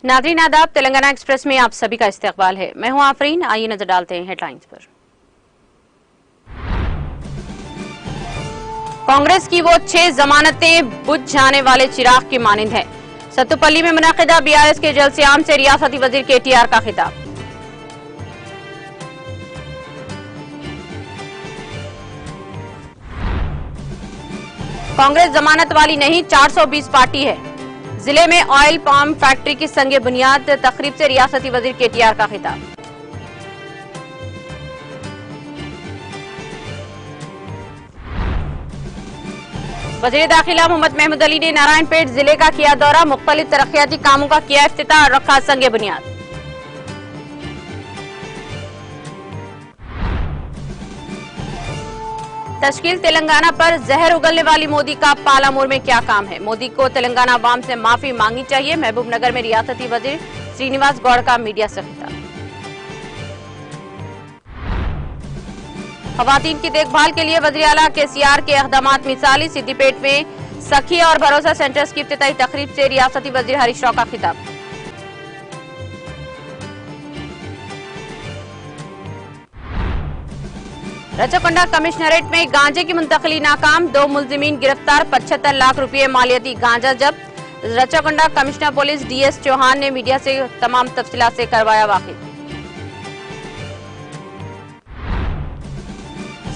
नाज़रीन आदाब, तेलंगाना एक्सप्रेस में आप सभी का इस्तकबाल है। मैं हूं आफरीन। आइए नजर डालते हैं हेडलाइंस पर। कांग्रेस की वो 6 जमानतें बुझ जाने वाले चिराग की मानिंद है। सत्तुपल्ली में मुनाकिदा बीआरएस के जलसे-आम से रियासती वजीर केटीआर का खिताब। कांग्रेस जमानत वाली नहीं, 420 पार्टी है। जिले में ऑयल पाम फैक्ट्री की संगे बुनियाद तकरीब से रियासती वजीर केटीआर का खिताब। वजीर दाखिला मोहम्मद महमूद अली ने नारायणपेट जिले का किया दौरा, मुख्तलिफ तरक्याती कामों का किया इफ्तिताह और रखा संगे बुनियाद। तश्कील तेलंगाना पर जहर उगलने वाली मोदी का पालामूर में क्या काम है। मोदी को तेलंगाना अवाम से माफी मांगनी चाहिए। महबूब नगर में रियासती वजीर श्रीनिवास गौड़ का मीडिया से खिताब। खवातीन की देखभाल के लिए वज़ीर आला केसीआर के इक़दामात मिसाली। सिद्दीपेट में सखी और भरोसा सेंटर्स की इफ्तिताही तकरीब से रियासती वजीर हरीश राव का खिताब। रचाकोंडा कमिश्नरेट में गांजे की मुंतकली नाकाम, 2 मुलजिमीन गिरफ्तार, 75 लाख रुपये मालियती गांजा जब्त। रचाकोंडा कमिश्नर पुलिस डीएस चौहान ने मीडिया से तमाम तफसीलात से करवाया वाकिफ।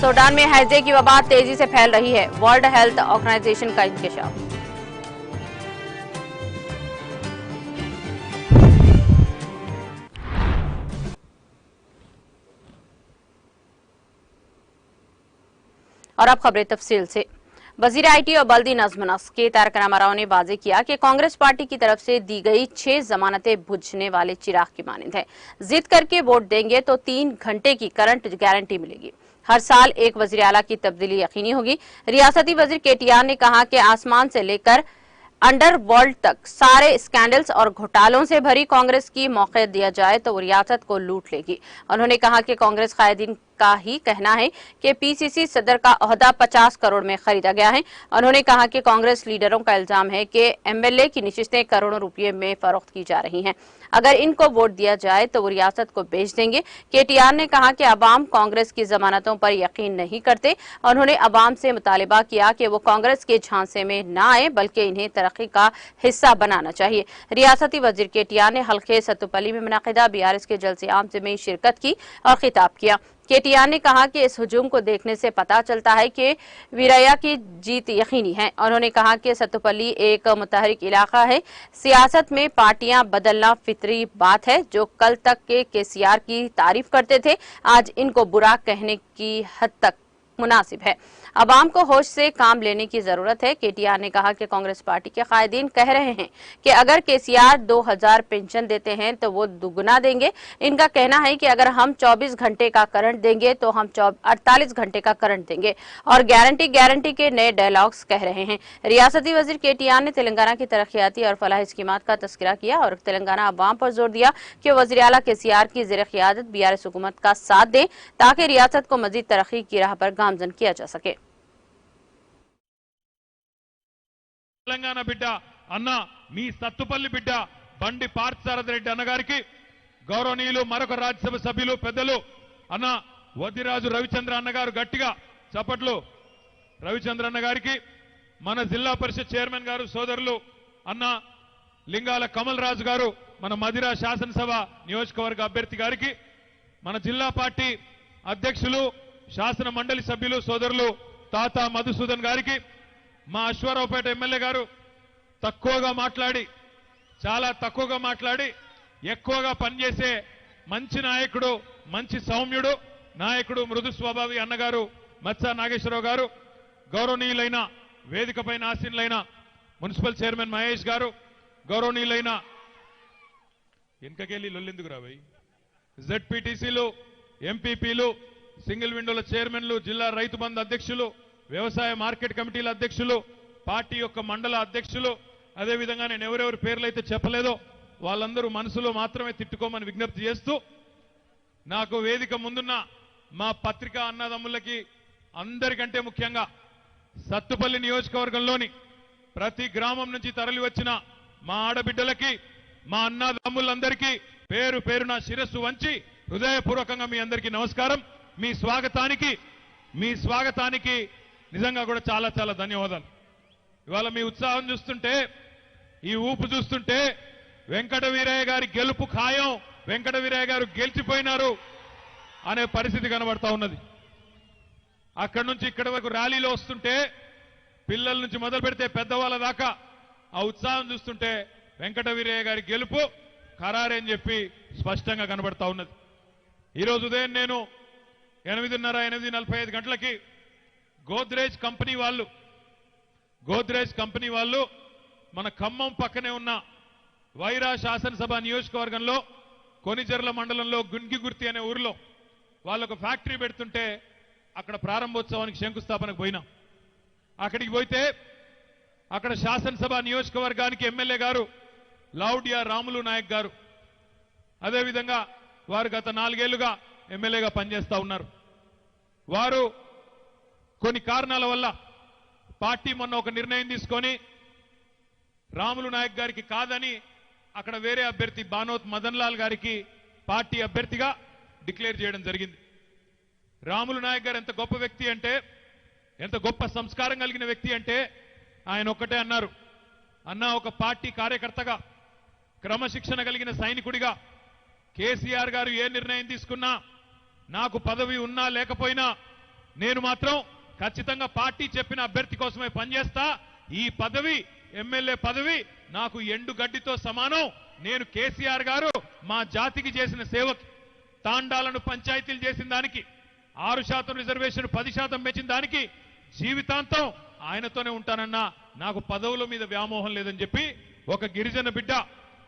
सूडान में हैजे की वबा तेजी से फैल रही है, वर्ल्ड हेल्थ ऑर्गेनाइजेशन का इंकशाफ। और अब खबरें तफसील से। वजीर आईटी और बल्दी नज़्म के तारक रामाराव ने वाजे किया कि कांग्रेस पार्टी की तरफ से दी गई 6 जमानतें बुझने वाले चिराग की मानिंद है। जिद करके वोट देंगे तो 3 घंटे की करंट गारंटी मिलेगी। हर साल एक वजीर आला की तब्दीली यकीनी होगी। रियासती वजीर केटीआर ने कहा कि आसमान से लेकर अंडरवर्ल्ड तक सारे स्कैंडल्स और घोटालों से भरी कांग्रेस की मौके दिया जाए तो वो रियासत को लूट लेगी। उन्होंने कहा कि कांग्रेस कायदीन का ही कहना है कि पीसीसी सदर का ओहदा 50 करोड़ में खरीदा गया है। उन्होंने कहा कि कांग्रेस लीडरों का इल्जाम है कि एमएलए की नशिस्तें करोड़ों रुपये में फरोख्त की जा रही हैं। अगर इनको वोट दिया जाए तो वो रियासत को बेच देंगे। केटीआर ने कहा कि अवाम कांग्रेस की जमानतों पर यकीन नहीं करते। उन्होंने अवाम से मुतालिबा किया कि वो कांग्रेस के झांसे में न आए बल्कि इन्हें तरक्की का हिस्सा बनाना चाहिए। रियासती वजीर केटीआर ने हल्के सत्तुपल्ली में मुनाकिदा बीआरएस के जलसे-आम में शिरकत की और खिताब किया। केटीआर ने कहा कि इस हुजूम को देखने से पता चलता है कि वीरैया की जीत यकीनी है। उन्होंने कहा कि सत्तुपल्ली एक मुतहरिक इलाका है। सियासत में पार्टियां बदलना फितरी बात है। जो कल तक के केसीआर की तारीफ करते थे, आज इनको बुरा कहने की हद तक मुनासिब है। अवाम को होश से काम लेने की जरूरत है। केटीआर ने कहा कि कांग्रेस पार्टी के कायदीन कह रहे हैं कि अगर केसीआर 2000 पेंशन देते हैं तो वो दुगुना देंगे। इनका कहना है कि अगर हम 24 घंटे का करंट देंगे तो हम 48 घंटे का करंट देंगे और गारंटी के नए डायलॉग्स कह रहे हैं। रियासती वजीर केटीआर ने तेलंगाना की तरक्याती और फलाही स्कीमात का तस्करा किया और तेलंगाना अवाम पर जोर दिया कि वज़ीर आला केसीआर की ज़ेर क़ियादत बीआरएस हुकूमत का साथ दें ताकि रियासत को मजीद तरक्की की राह पर गामजन किया जा सके। తెలంగాణ బిడ్డ అన్న మీ సత్తుపల్లి బిడ్డ బండి పార్థసారథి రెడ్డి అన్నగారికి గౌరవనీయులు మరొక రాజ్యసభ సభ్యులు పెద్దలు అన్న వద్దిరాజు రవిచంద్ర అన్నగారు గట్టిగా చప్పట్లు రవిచంద్ర అన్నగారికి మన జిల్లా పరిషత్ చైర్మన్ గారు సోదరులు అన్న లింగాల కమల్ రాజు గారు మన మదిరా శాసనసభ నియోజకవర్గ అభ్యర్థి గారికి మన జిల్లా పార్టీ అధ్యక్షులు శాసన మండలి సభ్యులు సోదరులు తాతా మధుసూదన్ గారికి మా అశ్వారావుపేట ఎమ్మెల్యే గారు చాలా తక్కువగా మాట్లాడి ఎక్కువగా పనిచేసే మంచి నాయకుడు, మంచి సౌమ్యుడు నాయకుడు, మృదు స్వభావి అన్నగారు మత్సా నాగేశ్వరరావు గారు, గౌరవనీయులైన వేదికపైన ఆసీనులైన మున్సిపల్ చైర్మన్ మహేష్ గారు, గౌరవనీయులైన వెనకకెళ్ళి లొల్లెందుకు రాబోయ్ జెడ్పీటీసీలు, ఎంపీపీలు, సింగిల్ విండోల చైర్మన్లు, జిల్లా రైతు బంధు అధ్యక్షులు, వ్యవసాయ మార్కెట్ కమిటీల అధ్యక్షులు, పార్టీ యొక్క మండల అధ్యక్షులు, అదేవిధంగా నేను ఎవరెవరి పేర్లైతే చెప్పలేదో వాళ్ళందరూ మనసులో మాత్రమే తిట్టుకోమని విజ్ఞప్తి చేస్తూ నాకు వేదిక ముందున్న మా పత్రికా అన్నదమ్ములకి అందరికంటే ముఖ్యంగా సత్తుపల్లి నియోజకవర్గంలోని ప్రతి గ్రామం నుంచి తరలి వచ్చిన మా ఆడబిడ్డలకి మా అన్నదమ్ములందరికీ పేరు పేరున శిరస్సు వంచి హృదయపూర్వకంగా మీ అందరికీ నమస్కారం. మీ స్వాగతానికి నిజంగా కూడా చాలా చాలా ధన్యవాదాలు. ఇవాళ మీ ఉత్సాహం చూస్తుంటే, ఈ ఊపు చూస్తుంటే వెంకట వీరయ్య గారి గెలుపు ఖాయం, వెంకట వీరయ్య గారు గెలిచిపోయినారు అనే పరిస్థితి కనబడతా ఉన్నది. అక్కడి నుంచి ఇక్కడి వరకు ర్యాలీలో వస్తుంటే, పిల్లల నుంచి మొదలు పెడితే పెద్దవాళ్ళ దాకా ఆ ఉత్సాహం చూస్తుంటే వెంకట వీరయ్య గారి గెలుపు ఖరారని చెప్పి స్పష్టంగా కనబడతా ఉన్నది. ఈరోజు ఉదయం నేను 8:30-8:45 గంటలకి గోద్రేజ్ కంపెనీ వాళ్ళు మన ఖమ్మం పక్కనే ఉన్న వైరా శాసనసభ నియోజకవర్గంలో కొనిజర్ల మండలంలో గుంగిగుర్తి అనే ఊరిలో వాళ్ళొక ఫ్యాక్టరీ పెడుతుంటే అక్కడ ప్రారంభోత్సవానికి శంకుస్థాపనకు పోయినా. అక్కడికి పోతే అక్కడ శాసనసభ నియోజకవర్గానికి ఎమ్మెల్యే గారు లౌడియా రాములు నాయక్ గారు, అదేవిధంగా వారు గత 4 ఏళ్లుగా ఎమ్మెల్యేగా పనిచేస్తా ఉన్నారు. వారు కొన్ని కారణాల వల్ల పార్టీ మొన్న ఒక నిర్ణయం తీసుకొని రాములు నాయక్ గారికి కాదని అక్కడ వేరే అభ్యర్థి బానోత్ మదన్ లాల్ గారికి పార్టీ అభ్యర్థిగా డిక్లేర్ చేయడం జరిగింది. రాములు నాయక్ గారు ఎంత గొప్ప వ్యక్తి అంటే, ఎంత గొప్ప సంస్కారం కలిగిన వ్యక్తి అంటే ఆయన ఒక్కటే అన్నారు, అన్నా ఒక పార్టీ కార్యకర్తగా, క్రమశిక్షణ కలిగిన సైనికుడిగా కేసీఆర్ గారు ఏ నిర్ణయం తీసుకున్నా, నాకు పదవి ఉన్నా లేకపోయినా నేను మాత్రం ఖచ్చితంగా పార్టీ చెప్పిన అభ్యర్థి కోసమే పనిచేస్తా. ఈ పదవి, ఎమ్మెల్యే పదవి నాకు ఎండుగడ్డితో సమానం. నేను కేసీఆర్ గారు మా జాతికి చేసిన సేవకి, తాండాలను పంచాయతీలు చేసిన దానికి, 6% రిజర్వేషన్ 10% పెంచిన దానికి జీవితాంతం ఆయనతోనే ఉంటానన్నా, నాకు పదవుల మీద వ్యామోహం లేదని చెప్పి ఒక గిరిజన బిడ్డ,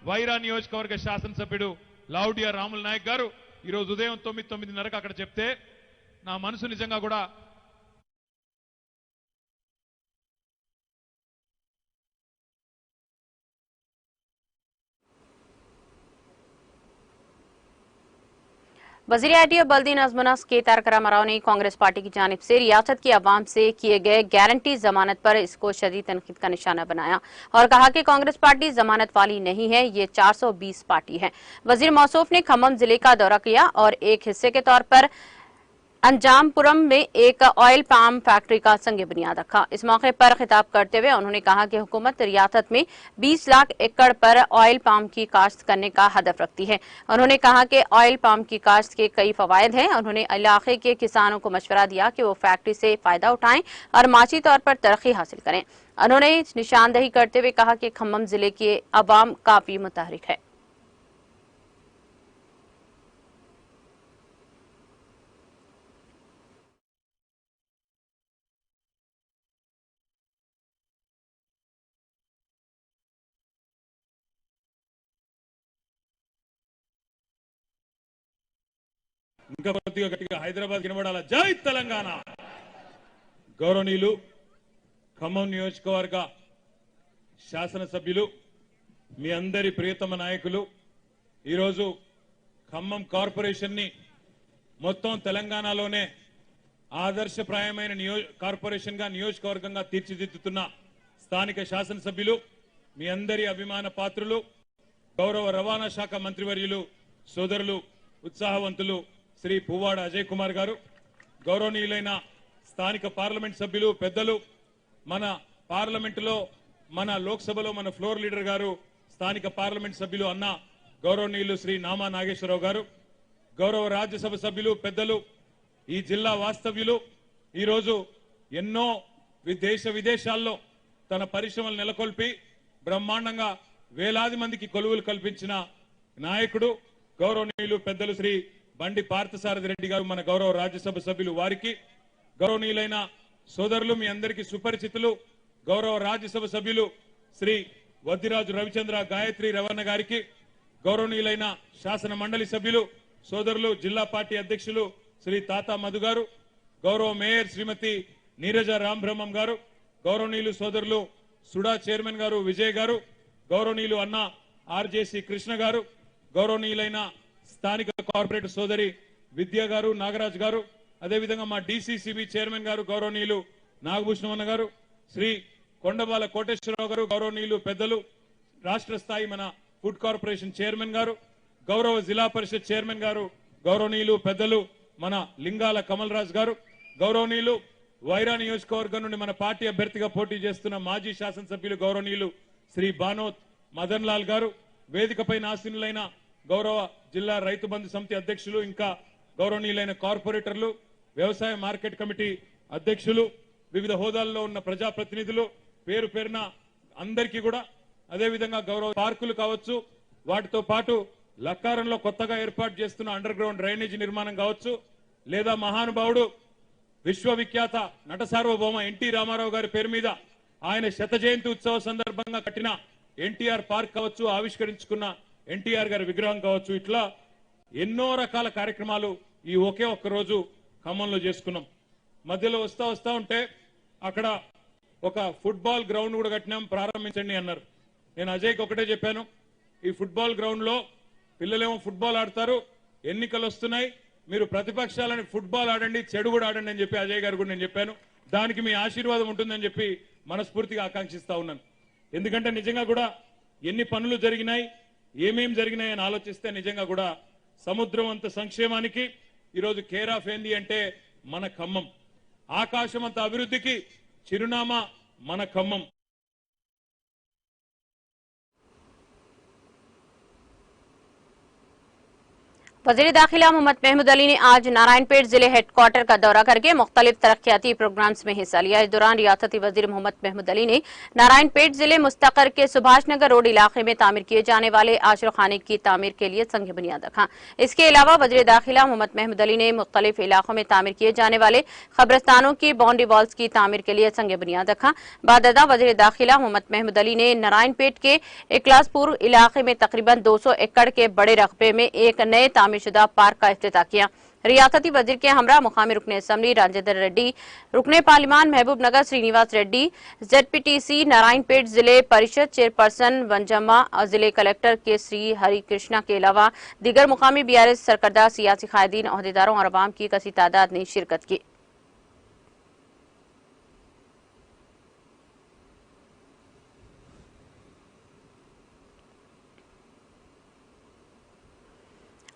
వైరా నియోజకవర్గ శాసనసభ్యుడు లౌడియా రాములు నాయక్ గారు ఈరోజు ఉదయం 9-9:30 అక్కడ చెప్తే నా మనసు నిజంగా కూడా वजीर आईटी और बल्दी नजमनस के तारक रामाराव ने कांग्रेस पार्टी की जानिब से रियासत की आवाम से किए गए गारंटी जमानत पर इसको शदीद तनकीद का निशाना बनाया और कहा कि कांग्रेस पार्टी जमानत वाली नहीं है, ये 420 पार्टी है। वजीर मौसूफ ने खम्मम जिले का दौरा किया और एक हिस्से के तौर पर अंजामपुरम में एक ऑयल पाम फैक्ट्री का संग बुनियाद रखा। इस मौके पर खिताब करते हुए उन्होंने कहा कि हुकूमत रियासत में 20 लाख एकड़ पर ऑयल पाम की काश्त करने का हदफ रखती है। उन्होंने कहा कि ऑयल पाम की काश्त के कई फवायद हैं। उन्होंने इलाके के किसानों को मशवरा दिया कि वो फैक्ट्री से फायदा उठाएं और माशी तौर पर तरक्की हासिल करें। उन्होंने निशानदही करते हुए कहा कि खम्मम जिले की अवाम काफी मुतहरिक है। ఇంకా కొద్దిగా గట్టిగా హైదరాబాద్ వినబడాల. జై తెలంగాణ. గౌరవనీయులు ఖమ్మం నియోజకవర్గ శాసనసభ్యులు, మీ అందరి ప్రియతమ నాయకులు, ఈరోజు ఖమ్మం కార్పొరేషన్ ని మొత్తం తెలంగాణలోనే ఆదర్శప్రాయమైన కార్పొరేషన్ గా, నియోజకవర్గంగా తీర్చిదిద్దుతున్న స్థానిక శాసనసభ్యులు, మీ అందరి అభిమాన పాత్రులు, గౌరవ రవాణా శాఖ మంత్రివర్యులు, సోదరులు, ఉత్సాహవంతులు శ్రీ పువ్వాడ అజయ్ కుమార్ గారు, గౌరవనీయులైన స్థానిక పార్లమెంట్ సభ్యులు, పెద్దలు, మన పార్లమెంటులో, మన లోక్సభలో మన ఫ్లోర్ లీడర్ గారు, స్థానిక పార్లమెంట్ సభ్యులు అన్న గౌరవనీయులు శ్రీ నామా నాగేశ్వరరావు గారు, గౌరవ రాజ్యసభ సభ్యులు, పెద్దలు, ఈ జిల్లా వాస్తవ్యులు, ఈరోజు ఎన్నో దేశ విదేశాల్లో తన పరిశ్రమలు నెలకొల్పి బ్రహ్మాండంగా వేలాది మందికి కొలువులు కల్పించిన నాయకుడు గౌరవనీయులు పెద్దలు శ్రీ బండి పార్థసారథి రెడ్డి గారు, మన గౌరవ రాజ్యసభ సభ్యులు, వారికి, గౌరవనీయులైన సోదరులు, మీ అందరికీ సుపరిచితులు, గౌరవ రాజ్యసభ సభ్యులు శ్రీ వద్దిరాజు రవిచంద్ర గాయత్రి రవణ గారికి, గౌరవనీయులైన శాసన మండలి సభ్యులు, సోదరులు, జిల్లా పార్టీ అధ్యక్షులు శ్రీ తాతా మధు గారు, గౌరవ మేయర్ శ్రీమతి నీరజ రాంబ్రహ్మం గారు, గౌరవనీయులు సోదరులు సుడా చైర్మన్ గారు విజయ్ గారు, గౌరవనీయులు అన్న ఆర్జేసి కృష్ణ గారు, గౌరవనీయులైన స్థానిక కార్పొరేటర్ సోదరి విద్య గారు, నాగరాజ్ గారు, అదేవిధంగా మా డీసీసీబీ చైర్మన్ గారు గౌరవనీయులు నాగభూషణమన్న గారు, శ్రీ కొండబాల కోటేశ్వరరావు గారు, గౌరవనీయులు పెద్దలు, రాష్ట్ర స్థాయి మన ఫుడ్ కార్పొరేషన్ చైర్మన్ గారు, గౌరవ జిల్లా పరిషత్ చైర్మన్ గారు, గౌరవనీయులు పెద్దలు మన లింగాల కమల్ రాజ్ గారు, గౌరవనీయులు వైరా నియోజకవర్గం నుండి మన పార్టీ అభ్యర్థిగా పోటీ చేస్తున్న మాజీ శాసనసభ్యులు గౌరవనీయులు శ్రీ బానోత్ మదన్ లాల్ గారు, వేదికపై ఆసీనులైన గౌరవ జిల్లా రైతు బంధు సమితి అధ్యక్షులు, ఇంకా గౌరవనీయులైన కార్పొరేటర్లు, వ్యవసాయ మార్కెట్ కమిటీ అధ్యక్షులు, వివిధ హోదాల్లో ఉన్న ప్రజాప్రతినిధులు, పేరు పేరున అందరికీ కూడా, అదేవిధంగా గౌరవ పార్కులు కావచ్చు, వాటితో పాటు లక్కారంలో కొత్తగా ఏర్పాటు చేస్తున్న అండర్ గ్రౌండ్ డ్రైనేజీ నిర్మాణం కావచ్చు, లేదా మహానుభావుడు విశ్వవిఖ్యాత నట సార్వభౌమ ఎన్టీ రామారావు గారి పేరు మీద ఆయన శత జయంతి ఉత్సవ సందర్భంగా కట్టిన ఎన్టీఆర్ పార్క్ కావచ్చు, ఆవిష్కరించుకున్న ఎన్టీఆర్ గారి విగ్రహం కావచ్చు, ఇట్లా ఎన్నో రకాల కార్యక్రమాలు ఈ ఒకే ఒక్క రోజు ఖమ్మంలో చేసుకున్నాం. మధ్యలో వస్తా ఉంటే అక్కడ ఒక ఫుట్బాల్ గ్రౌండ్ కూడా కట్టినాం, ప్రారంభించండి అన్నారు. నేను అజయ్కి ఒకటే చెప్పాను, ఈ ఫుట్బాల్ గ్రౌండ్ లో పిల్లలేమో ఫుట్బాల్ ఆడతారు, ఎన్నికలు వస్తున్నాయి, మీరు ప్రతిపక్షాలని ఫుట్బాల్ ఆడండి, చెడు కూడా ఆడండి అని చెప్పి అజయ్ గారు కూడా నేను చెప్పాను. దానికి మీ ఆశీర్వాదం ఉంటుందని చెప్పి మనస్ఫూర్తిగా ఆకాంక్షిస్తా ఉన్నాను. ఎందుకంటే నిజంగా కూడా ఎన్ని పనులు జరిగినాయి, ఏమేం జరిగినాయి అని ఆలోచిస్తే నిజంగా కూడా సముద్రం అంత సంక్షేమానికి ఈరోజు కేర్ ఆఫ్ ఏంది అంటే మన ఖమ్మం. ఆకాశం అంత అభివృద్ధికి చిరునామా మన ఖమ్మం. वज़ीर दाखिला मोहम्मद महमूद अली ने आज नारायणपेट जिले हेडक्वार्टर का दौरा करके मुख्तलिफ तरक्याती प्रोग्राम्स में हिस्सा लिया। इस दौरान रियासती वज़ीर मोहम्मद महमूद अली ने नारायणपेट जिले मुस्तकर के सुभाष नगर रोड इलाके में तामीर किए जाने वाले आश्रय खाने की तामीर के लिए संग बुनियाद रखा। इसके अलावा वज़ीर दाखिला मोहम्मद महमूद अली ने मुख्तलिफ इलाकों में तामीर किए जाने वाले खबरस्तानों की बाउंड्री वॉल्स की तामीर के लिए संग बुनियाद रखा। बाददा वज़ीर दाखिला मोहम्मद महमूद अली ने नारायणपेट के इकलासपुर इलाके में तकरीबन 200 एकड़ के बड़े रकबे में एक नए तामीरशुदा पार्क का इफ्तिताह किया। रियासती वजीर के हमरा मुकामी रुकने असम्बली राजेंद्र रेड्डी, रुकने पार्लिमान महबूब नगर श्रीनिवास रेड्डी, ZPTC नारायणपेट जिले परिषद चेयरपर्सन वंजम्मा और जिले कलेक्टर के श्री हरि कृष्णा के अलावा दीगर मुकामी BRS सरकर्दा, सियासी कायदीन, ओहदेदारों और अवाम की कसी तादाद ने शिरकत की।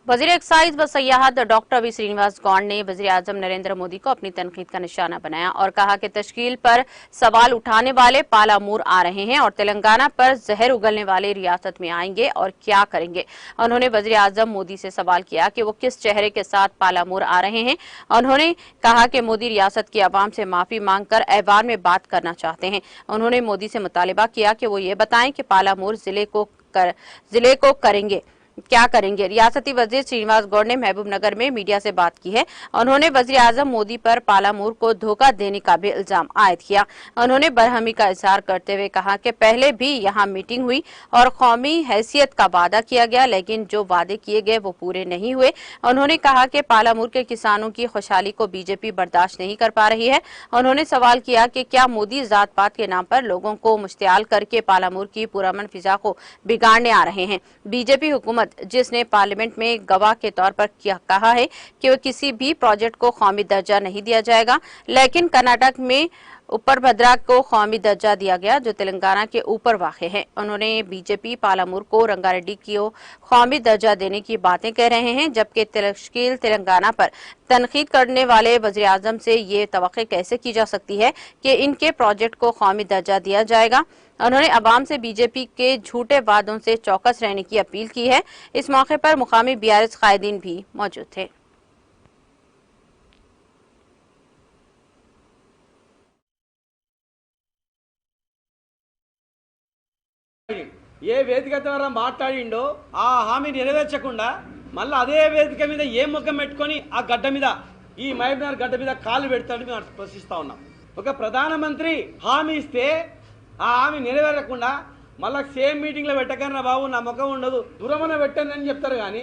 वज़ीर एक्साइज व सयाहत डॉक्टर वी श्रीनिवास गौड़ ने वज़ीर आज़म नरेंद्र मोदी को अपनी तनकीद का निशाना बनाया और कहा कि तश्कील पर सवाल उठाने वाले पालामूर आ रहे हैं और तेलंगाना पर जहर उगलने वाले रियासत में आएंगे और क्या करेंगे। उन्होंने वज़ीर आज़म मोदी से सवाल किया कि वो किस चेहरे के साथ पालामूर आ रहे हैं। उन्होंने कहा कि मोदी रियासत की आवाम से माफी मांगकर ऐवान में बात करना चाहते हैं। उन्होंने मोदी से मुतालिबा किया कि वो ये बताएं कि पालामूर जिले को करेंगे क्या करेंगे। रियासती वजीर श्रीनिवास गौड़ ने महबूब नगर में मीडिया से बात की है। उन्होंने वजीर आजम मोदी पर पालामूर को धोखा देने का भी इल्जाम आयद किया। उन्होंने बरहमी का इजहार करते हुए कहा कि पहले भी यहाँ मीटिंग हुई और कौमी हैसियत का वादा किया गया, लेकिन जो वादे किए गए वो पूरे नहीं हुए। उन्होंने कहा कि पालामूर के किसानों की खुशहाली को बीजेपी बर्दाश्त नहीं कर पा रही है। उन्होंने सवाल किया कि क्या मोदी जात पात के नाम पर लोगों को मुश्तियाल करके पालामूर की पुरअमन फिजा को बिगाड़ने आ रहे हैं। बीजेपी हुकूमत जिसने पार्लियामेंट में गवाह के तौर पर कहा है कि वो किसी भी प्रोजेक्ट को कौमी दर्जा नहीं दिया जाएगा, लेकिन कर्नाटक में ऊपर भद्रा को कौमी दर्जा दिया गया जो तेलंगाना के ऊपर वाक़ है। उन्होंने बीजेपी पालामूर को रंगारेड्डी को कौमी दर्जा देने की बातें कह रहे हैं, जबकि तश्कील तेलंगाना पर तनकीद करने वाले वज़ीर आज़म से ये तवक्को कैसे की जा सकती है कि इनके प्रोजेक्ट को कौमी दर्जा दिया जाएगा। उन्होंने अवाम से बीजेपी के झूठे वादों से चौकस रहने की अपील की है। इस मौके पर मुकामी BRS कायदीन भी मौजूद थे। ఏ వేదిక ద్వారా మాట్లాడిండో ఆ హామీ నెరవేర్చకుండా మళ్ళీ అదే వేదిక మీద ఏ ముఖం పెట్టుకొని ఆ గడ్డ మీద ఈ మహబూబ్నగర్ గడ్డ మీద కాలు పెడతాడని మేము ప్రశ్నిస్తా ఉన్నాం. ఒక ప్రధానమంత్రి హామీ ఇస్తే ఆ హామీ నెరవేరకుండా మళ్ళీ సేమ్ మీటింగ్లో పెట్టకన్నా బాబు నా ముఖం ఉండదు దూరమన పెట్టండి అని చెప్తారు. కానీ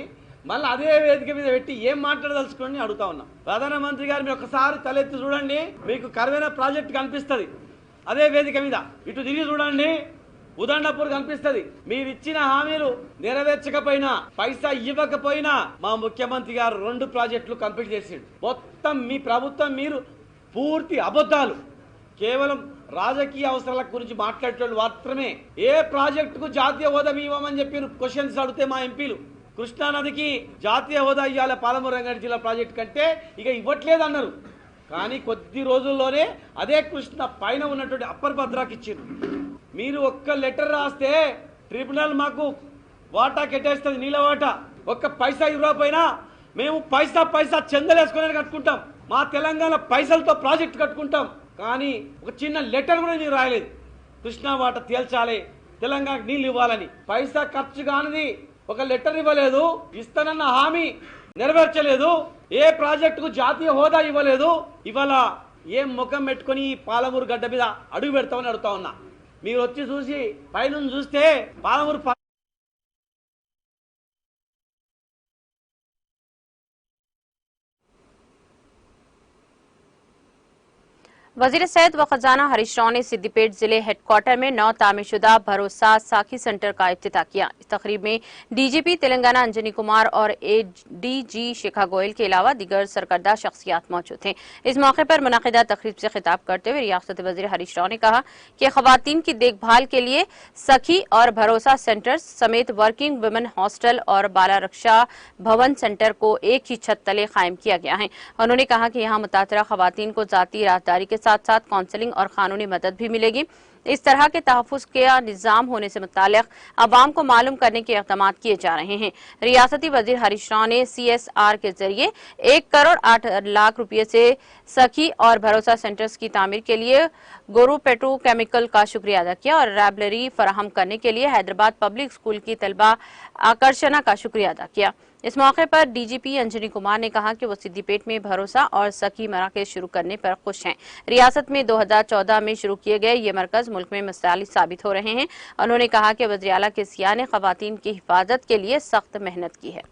మళ్ళీ అదే వేదిక మీద పెట్టి ఏం మాట్లాడదలుచుకోండి అడుగుతా ఉన్నాం. ప్రధానమంత్రి గారు మీరు ఒకసారి తలెత్తి చూడండి, మీకు కరువైన ప్రాజెక్ట్ కనిపిస్తుంది. అదే వేదిక మీద ఇటు తిరిగి చూడండి, ఉదండపూర్ కనిపిస్తుంది. మీరు ఇచ్చిన హామీలు నెరవేర్చకపోయినా, పైసా ఇవ్వకపోయినా మా ముఖ్యమంత్రి గారు 2 ప్రాజెక్టులు కంప్లీట్ చేసిండు. మొత్తం మీ ప్రభుత్వం మీరు పూర్తి అబద్ధాలు, కేవలం రాజకీయ అవసరాల గురించి మాట్లాడేటోళ్ళు మాత్రమే ఏ ప్రాజెక్టుకు జాతీయ హోదా ఇవ్వమని చెప్పి క్వశ్చన్స్ అడిగితే మా ఎంపీలు కృష్ణానదికి జాతీయ హోదా ఇవ్వాలి పాలమూరు రంగారెడ్డి జిల్లా ప్రాజెక్టు కంటే ఇక ఇవ్వట్లేదు అన్నారు. కానీ కొద్ది రోజుల్లోనే అదే కృష్ణ పైన ఉన్నటువంటి అప్పర్ భద్రాకి ఇచ్చారు. మీరు ఒక్క లెటర్ రాస్తే ట్రిబ్యునల్ మాకు వాటా కెట్టేస్తుంది, నీళ్ళ వాటా. ఒక్క పైసా ఇవ్వకపోయినా మేము పైసా పైసా చెందలేసుకొని కట్టుకుంటాం. మా తెలంగాణ పైసలతో ప్రాజెక్టు కట్టుకుంటాం. కానీ ఒక చిన్న లెటర్ కూడా మీరు రాయలేదు. కృష్ణా వాట తేల్చాలి, తెలంగాణకు నీళ్ళు ఇవ్వాలని. పైసా ఖర్చు కానిది ఒక లెటర్ ఇవ్వలేదు, ఇస్తానన్న హామీ నెరవేర్చలేదు, ఏ ప్రాజెక్టుకు జాతీయ హోదా ఇవ్వలేదు. ఇవాళ ఏం ముఖం పెట్టుకుని పాలమూరు గడ్డ మీద అడుగు పెడతామని అడుగుతా ఉన్నా. మీరు వచ్చి చూసి పైన చూస్తే పాలమూరు वजीर सेहत व खजाना हरीश राव ने सिद्दीपेट जिले हेडक्वार्टर में नौ तामीरशुदा भरोसा साखी सेंटर का इफ्तिताह किया। इस तकरीब में डीजीपी तेलंगाना अंजनी कुमार और एडीजी शिखा गोयल के अलावा दीगर सरकर्दा शख्सियात मौजूद थे। इस मौके पर मुनाकिदा तकरीब से खिताब करते हुए रियासती वजीर हरीश राव ने कहा कि खवातीन की देखभाल के लिए सखी और भरोसा सेंटर समेत वर्किंग वुमेन हॉस्टल और बाला रक्षा भवन सेंटर को एक ही छत तले कायम किया गया है। उन्होंने कहा कि यहाँ मुतासरा खवातीन को जाती राहदारी के साथ साथ काउंसलिंग और कानूनी मदद भी मिलेगी। इस तरह के तहफ़्फ़ुज़ का निज़ाम होने से मुताल्लिक़ अवाम को मालूम करने के इक़दाम किए जा रहे हैं। रियासती वज़ीर हरीश राव ने CSR के जरिए 1 करोड़ 8 लाख रुपये से सखी और भरोसा सेंटर्स की तामीर के लिए गोरू पेट्रोकेमिकल का शुक्रिया अदा किया और लाइब्रेरी फराहम करने के लिए हैदराबाद पब्लिक स्कूल की तलबा आकर्षणा का शुक्रिया अदा किया। इस मौके पर डीजीपी अंजनी कुमार ने कहा कि वो सिद्दीपेट में भरोसा और सखी मराकज़ शुरू करने पर खुश हैं। रियासत में 2014 में शुरू किए गए ये मरकज मुल्क में मिसाली साबित हो रहे हैं। उन्होंने कहा कि वज़ीर आला के सिया ने ख़वातीन की हिफाजत के लिए सख्त मेहनत की है।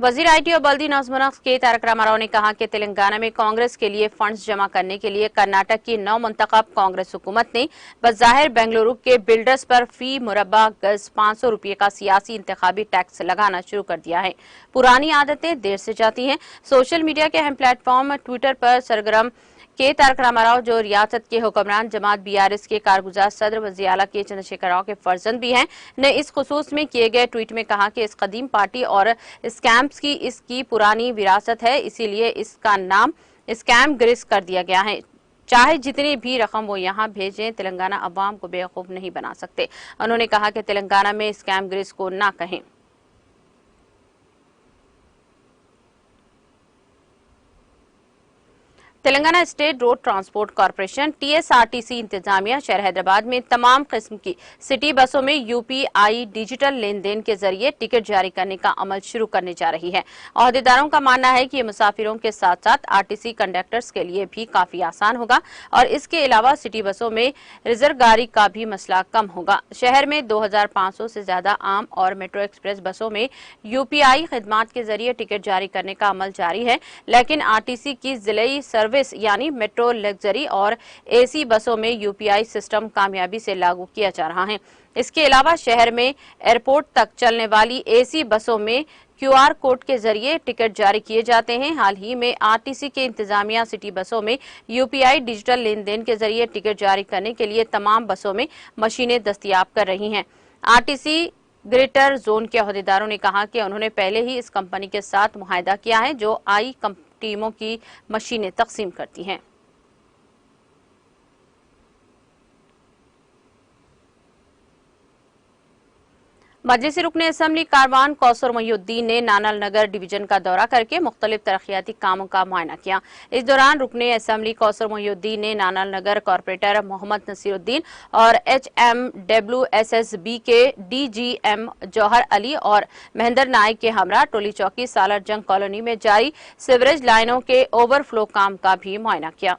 वजीर IT और बल्दी नज़्म के तारक रामाराव ने कहा कि तेलंगाना में कांग्रेस के लिए फंड्स जमा करने के लिए कर्नाटक की नव मुंतखब कांग्रेस हुकूमत ने बज़ाहिर बेंगलुरु के बिल्डर्स पर फी मुरब्बा गज 500 रुपये का सियासी इंतखाबी टैक्स लगाना शुरू कर दिया है। पुरानी आदतें देर से जाती हैं। सोशल मीडिया के अहम प्लेटफॉर्म ट्विटर पर सरगर्म के तारक रामाराव, जो रियासत के हुक्मरान जमात BRS के कारगुजार सदर वज़ीर आला के चंद्रशेखर राव के फर्जंद भी हैं, ने इस खुसूस में किए गए ट्वीट में कहा कि इस कदीम पार्टी और स्कैम्स की इसकी पुरानी विरासत है, इसीलिए इसका नाम स्कैम ग्रिस कर दिया गया है। चाहे जितनी भी रकम वो यहाँ भेजें, तेलंगाना अवाम को बेवकूफ नहीं बना सकते। उन्होंने कहा कि तेलंगाना में स्कैम ग्रिस को ना कहें। Telangana state road transport corporation TSRTC इंतजामिया शहर हैदराबाद में तमाम किस्म की सिटी बसों में UPI डिजिटल लेन देन के जरिए टिकट जारी करने का अमल शुरू करने जा रही है। अहदेदारों का मानना है कि ये मुसाफिरों के साथ साथ RTC कंडक्टर्स के लिए भी काफी आसान होगा और इसके अलावा सिटी बसों में रिजर्वगारी का भी मसला कम होगा। शहर में 2500 से ज्यादा आम और मेट्रो एक्सप्रेस बसों में UPI खिदमात के जरिए टिकट जारी करने का अमल जारी है, लेकिन RTC की जिले सर्विस यानी मेट्रो लग्जरी और AC बसों में UPI सिस्टम कामयाबी से लागू किया जा रहा है। इसके अलावा शहर में एयरपोर्ट तक चलने वाली AC बसों में QR कोड के जरिए टिकट जारी किए जाते हैं। हाल ही में RTC के इंतजामिया सिटी बसों में UPI डिजिटल लेन देन के जरिए टिकट जारी करने के लिए तमाम बसों में मशीनें दस्तयाब कर रही हैं। RTC ग्रेटर जोन के अहदेदारों ने कहा कि उन्होंने पहले ही इस कंपनी के साथ मुआहदा किया है, जो आई टीमों की मशीनें तकसीम करती हैं। मजलिस रुकन असम्बली कारवान कौसर मोहिउद्दीन ने नानल नगर डिवीजन का दौरा करके मुख्तलिफ तरक्याती कामों का मुआयना किया। इस दौरान रुकन असम्बली कौसर मोहिउद्दीन ने नानल नगर कॉरपोरेटर मोहम्मद नसीरुद्दीन और HMWSSB के DGM जौहर अली और महेंद्र नाइक के हमरा टोली चौकी सालर जंग कॉलोनी में जारी सीवरेज लाइनों के ओवरफ्लो काम का भी मुआयना किया।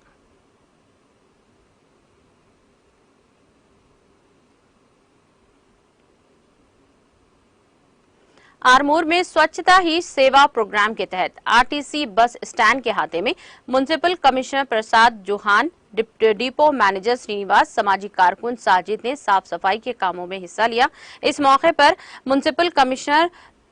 आरमूर में स्वच्छता ही सेवा प्रोग्राम के तहत RTC बस स्टैंड के हाथे में म्युनिसिपल कमिश्नर प्रसाद जोहान, डिपो मैनेजर श्रीनिवास, सामाजिक कारकुन साजिद ने साफ सफाई के कामों में हिस्सा लिया। इस मौके पर म्युनिसिपल कमिश्नर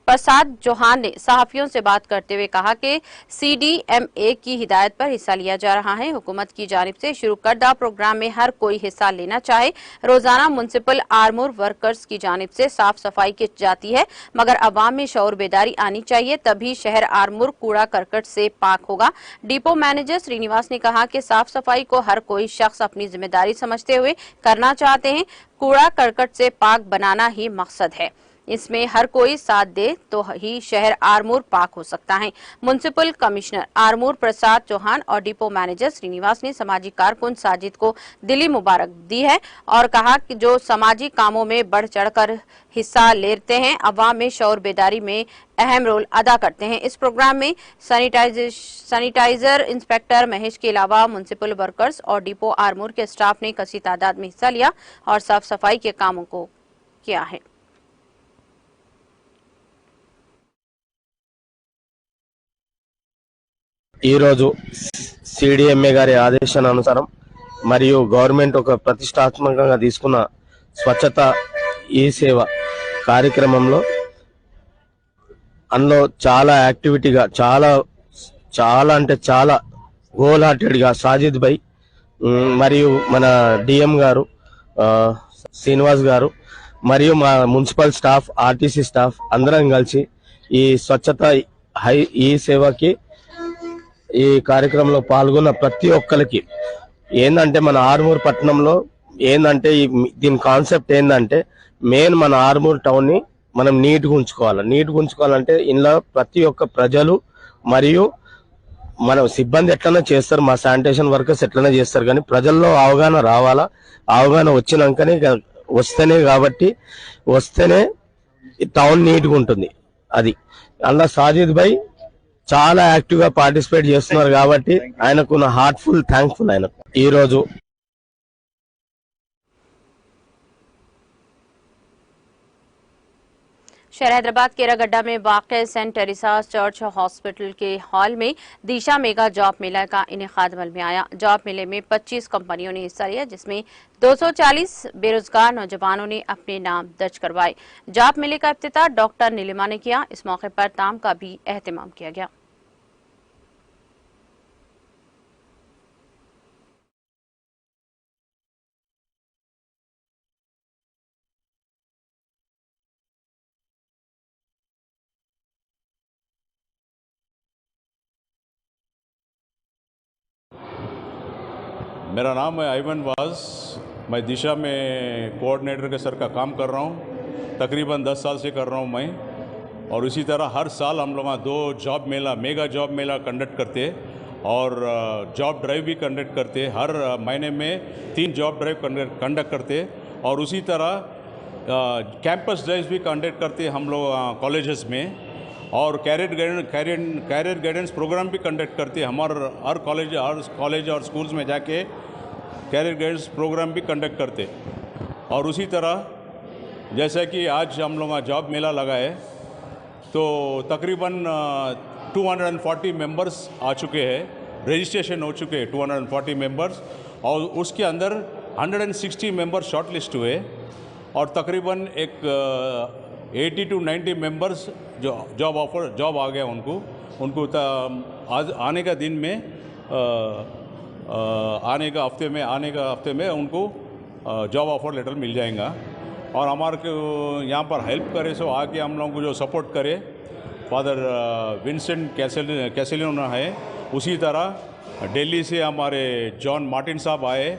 प्रसाद चौहान ने सहाफियों से बात करते हुए कहा कि CDMA की हिदायत पर हिस्सा लिया जा रहा है। हुकूमत की जानिब से शुरू करदा प्रोग्राम में हर कोई हिस्सा लेना चाहे। रोजाना म्युनिसिपल आर्मर वर्कर्स की जानिब से साफ सफाई की जाती है, मगर अवाम में शऊर बेदारी आनी चाहिए, तभी शहर आर्मर कूड़ा करकट से पाक होगा। डिपो मैनेजर श्रीनिवास ने कहा कि साफ सफाई को हर कोई शख्स अपनी जिम्मेदारी समझते हुए करना चाहते हैं। कूड़ा करकट से पाक बनाना ही मकसद है। इसमें हर कोई साथ दे तो ही शहर आर्मूर पाक हो सकता है। म्युनिसिपल कमिश्नर आर्मूर प्रसाद चौहान और डिपो मैनेजर श्रीनिवास ने समाजी कारकुन साजिद को दिली मुबारक दी है और कहा कि जो समाजी कामों में बढ़ चढ़कर हिस्सा लेते हैं, अवाम में शऊर बेदारी में अहम रोल अदा करते हैं। इस प्रोग्राम में सैनिटाइजर इंस्पेक्टर महेश के अलावा म्युनिसिपल वर्कर्स और डिपो आर्मूर के स्टाफ ने कसी तादाद में हिस्सा लिया और साफ सफाई के कामों को किया है। ఈరోజు CDMA గారి ఆదేశానుసారం మరియు గవర్నమెంట్ ఒక ప్రతిష్టాత్మకంగా తీసుకున్న స్వచ్ఛత ఈ సేవ కార్యక్రమంలో అందులో చాలా యాక్టివిటీగా చాలా అంటే చాలా హోల్ హార్టెడ్గా సాజిద్ భాయ్ మరియు మన DM గారు శ్రీనివాస్ గారు మరియు మా మున్సిపల్ స్టాఫ్ RTC స్టాఫ్ అందరం కలిసి ఈ స్వచ్ఛత ఈ సేవకి ఈ కార్యక్రమంలో పాల్గొన్న ప్రతి ఒక్కరికి ఏందంటే మన ఆర్మూర్ పట్టణంలో ఏందంటే దీని కాన్సెప్ట్ ఏందంటే మెయిన్ మన ఆర్మూర్ టౌన్ ని మనం నీట్గా ఉంచుకోవాలంటే ఇందులో ప్రతి ఒక్క ప్రజలు మరియు మన సిబ్బంది ఎట్లనే చేస్తారు, మా శానిటేషన్ వర్కర్స్ ఎట్లనే చేస్తారు, కానీ ప్రజల్లో అవగాహన రావాలా. అవగాహన వస్తేనే టౌన్ నీట్గా ఉంటుంది. అది అలా సాజిద్ భాయ్ చాలా యాక్టివ్ గా పార్టిసిపేట్ చేస్తున్నారు కాబట్టి ఆయనకు నా హార్ట్ఫుల్ థ్యాంక్ఫుల్. ఆయనకు ఈ రోజు शहर हैदराबाद के रगड्डा में वाक़ सेंट टेरेसा चर्च हॉस्पिटल के हॉल में दिशा मेगा जॉब मेला का इनेकाद अमल में आया। जॉब मेले में 25 कंपनियों ने हिस्सा लिया, जिसमें 240 बेरोजगार नौजवानों ने अपने नाम दर्ज करवाए। जॉब मेले का इफ्तिताह डॉक्टर नीलिमा ने किया। इस मौके पर ताम का भी एहतमाम किया गया। मेरा नाम है आइवन वाज। मैं दिशा में कोऑर्डिनेटर के सर का काम कर रहा हूँ। तकरीबन 10 साल से कर रहा हूँ मैं। और इसी तरह हर साल हम लोग 2 जॉब मेला, मेगा जॉब मेला कंडक्ट करते और जॉब ड्राइव भी कंडक्ट करते। हर महीने में 3 जॉब ड्राइव कंडक्ट करते और उसी तरह कैंपस ड्राइव भी कंडक्ट करते हम लोग कॉलेजेस में। और कैरियर गाइडेंस प्रोग्राम भी कंडक्ट करते हमारे हर कॉलेज और स्कूल्स में जाके कैरियर गाइडेंस प्रोग्राम भी कंडक्ट करते। और उसी तरह जैसे कि आज हम लोग जॉब मेला लगा है तो तकरीबन 240 मेंबर्स आ चुके हैं, रजिस्ट्रेशन हो चुके हैं 240 मेंबर्स। और उसके अंदर 160 मेंबर्स शॉर्ट लिस्ट हुए और तकरीबन एक 80 to 90 मेंबर्स जो जॉब आ गया उनको आज आने का दिन में आने का हफ्ते में उनको जॉब ऑफर लेटर मिल जाएगा। और हमारे को यहाँ पर हेल्प करे सो आके हम लोगों को जो सपोर्ट करे फादर विंसेंट कैसेलिनो है। उसी तरह दिल्ली से हमारे जॉन मार्टिन साहब आए।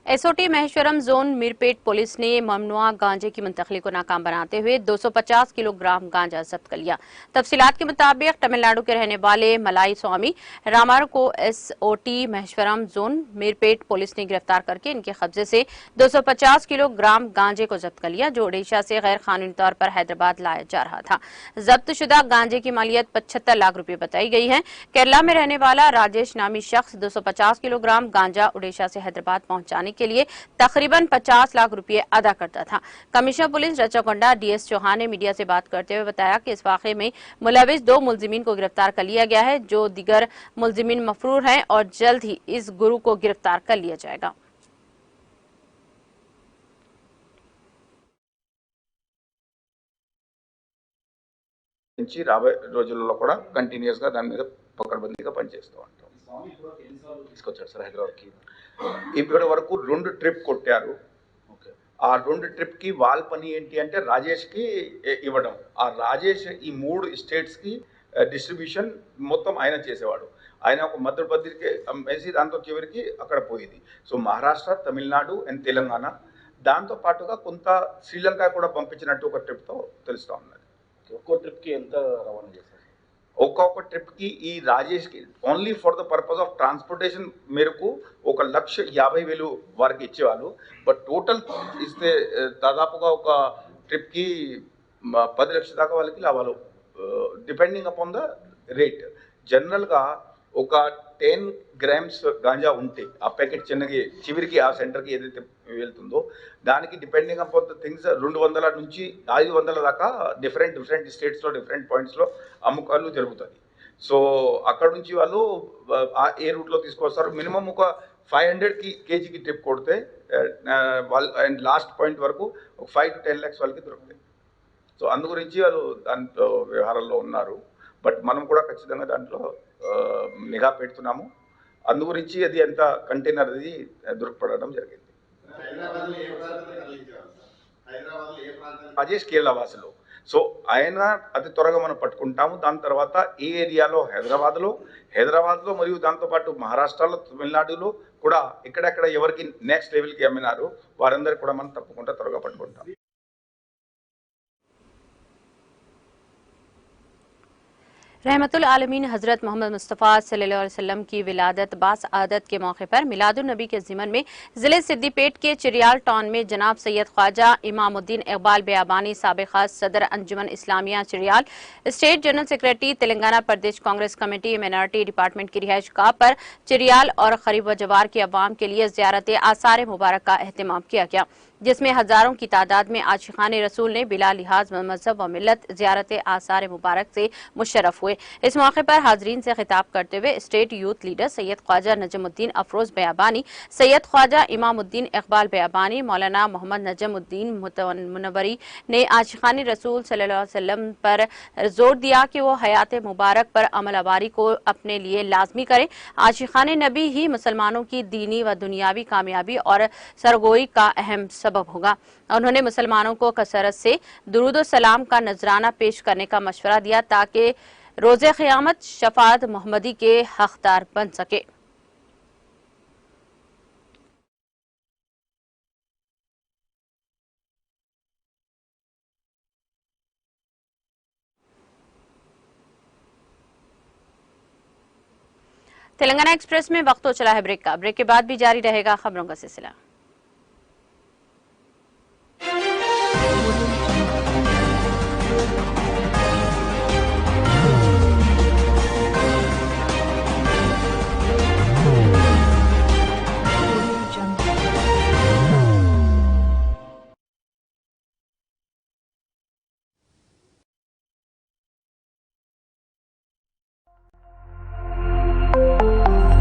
SOT Maheshwaram zone Meerpet police ने ममनुआ गांजे की मुंतकली को नाकाम बनाते हुए 250 किलोग्राम गांजा जब्त कर लिया। तफसीलात के मुताबिक तमिलनाडु के रहने वाले मलाई स्वामी रामार को SOT Maheshwaram zone Meerpet police ने गिरफ्तार करके इनके कब्जे से 250 किलोग्राम गांजे को जब्त कर लिया, जो ओडिशा से गैर कानूनी तौर पर हैदराबाद लाया जा रहा था। जब्तशुदा गांजे की मालियत 75 लाख रुपए बताई गई है। केरला में रहने वाला राजेश नामी शख्स 250 किलोग्राम गांजा ओडिशा से हैदराबाद पहुंचाने के लिए तकरीबन 50 लाख रुपए अदा करता था। कमिश्नर पुलिस रचाकोंडा DS चौहान ने मीडिया से बात करते हुए बताया कि इस वाकये में मुलविस 2 मुलजिमीन को गिरफ्तार कर लिया गया है, जो दीगर मुलजिमीन मफरूर हैं और जल्द ही इस गुरु को गिरफ्तार कर लिया जाएगा। నుంచి రాబోయే రోజుల్లో కూడా కంటిన్యూస్గా దాని మీద పకడ్బందీగా పనిచేస్తూ ఉంటాం. తీసుకొచ్చారు సార్ హైదరాబాద్కి. ఇప్పటి వరకు 2 ట్రిప్ కొట్టారు. ఆ 2 ట్రిప్కి వాళ్ళ పని ఏంటి అంటే రాజేష్కి ఇవ్వడం. ఆ రాజేష్ ఈ 3 స్టేట్స్కి డిస్ట్రిబ్యూషన్ మొత్తం ఆయన చేసేవాడు. ఆయన ఒక మధ్యప్రదేశ్కి వేసి దాంతో చివరికి అక్కడ పోయింది. సో మహారాష్ట్ర, తమిళనాడు అండ్ తెలంగాణ, దాంతో పాటుగా కొంత శ్రీలంక కూడా పంపించినట్టు ఒక ట్రిప్తో తెలుస్తూ ఉన్నది. ఒక్కో ట్రిప్కి ఎంత రవాణా చేశారు? ఒక్కొక్క ట్రిప్కి ఈ రాజేష్కి only for the purpose of transportation మేరకు 1,50,000 వారికి ఇచ్చేవాళ్ళు. బట్ టోటల్ ఇస్తే దాదాపుగా ఒక ట్రిప్కి 10 లక్షల దాకా వాళ్ళకి లాభాలు, డిపెండింగ్ అపాన్ ద రేట్. జనరల్గా ఒక 10 గ్రామ్స్ గాంజా ఉంటే ఆ ప్యాకెట్ చివరికి ఆ సెంటర్కి ఏదైతే వెళ్తుందో దానికి డిపెండింగ్ అపాన్ ద థింగ్స్ 200 నుంచి 500 దాకా డిఫరెంట్ స్టేట్స్లో డిఫరెంట్ పాయింట్స్లో అమ్మకాలు జరుగుతుంది. సో అక్కడ నుంచి వాళ్ళు ఏ రూట్లో తీసుకొస్తారు. మినిమం ఒక 500 కేజీకి ట్రిప్ కొడితే వాళ్ళు అండ్ లాస్ట్ పాయింట్ వరకు ఒక 5 to 10 lakhs వాళ్ళకి దొరుకుతాయి. సో అందు గురించి వాళ్ళు దాంట్లో వ్యవహారంలో ఉన్నారు. బట్ మనం కూడా ఖచ్చితంగా దాంట్లో నిఘా పెడుతున్నాము. అందు గురించి అది ఎంత కంటైనర్ అది దొరకపడడం జరిగింది. రాజేష్ కేరళ వాసులు. సో ఆయన అతి త్వరగా మనం పట్టుకుంటాము. దాని తర్వాత ఈ ఏరియాలో హైదరాబాద్లో మరియు దాంతోపాటు మహారాష్ట్రలో, తమిళనాడులో కూడా ఎక్కడెక్కడ ఎవరికి నెక్స్ట్ లెవెల్కి అమ్మినారు వారందరూ కూడా మనం తప్పకుండా త్వరగా పట్టుకుంటాం. रहमतुल आलमीन हजरत मोहम्मद मुस्तफ़ा सल्लल्लाहु अलैहि वसल्लम की विलादत बासआदत के मौके पर मिलादुन नबी के ज़िमन में जिले सिद्दीपेट के चिरियाल टाउन में जनाब सैयद ख्वाजा इमामुद्दीन इकबाल बेआबानी साबिक़ सदर Anjuman Islamia Chiryal, state general secretary Telangana Pradesh Congress committee minority department की रिहाइश गाह पर चिरियाल और खरीब व जवार की अवाम के लिए ज़ियारत आसार मुबारक का अहतमाम किया गया, जिसमें हजारों की तादाद में आशिक़ान रसूल ने बिला लिहाज मजहब व मिलत ज़ियारत आसार मुबारक से मुशर्रफ हुए। इस मौके पर हाजरीन से खिताब करते हुए state youth leader Syed Khwaja Najmuddin Afroz Beabani, Syed Khwaja Imamuddin Iqbal Beabani, Maulana Mohammed Najmuddin Munawwari ने आशिक़ान रसूल सल्लल्लाहु अलैहि वसल्लम पर जोर दिया कि वो हयात मुबारक पर अमल आवारी को अपने लिए लाजमी करें। आशिक़ान नबी ही मुसलमानों की दीनी व दुनियावी कामयाबी और सरगोई का अहम सबब होगा। उन्होंने मुसलमानों को कसरत से दुरूद व सलाम का नजराना पेश करने का मशवरा दिया ताकि रोज़े क़यामत शफाअत मोहम्मदी के हकदार बन सके। तेलंगाना एक्सप्रेस में वक्त हो चला है ब्रेक का। ब्रेक के बाद भी जारी रहेगा खबरों का सिलसिला।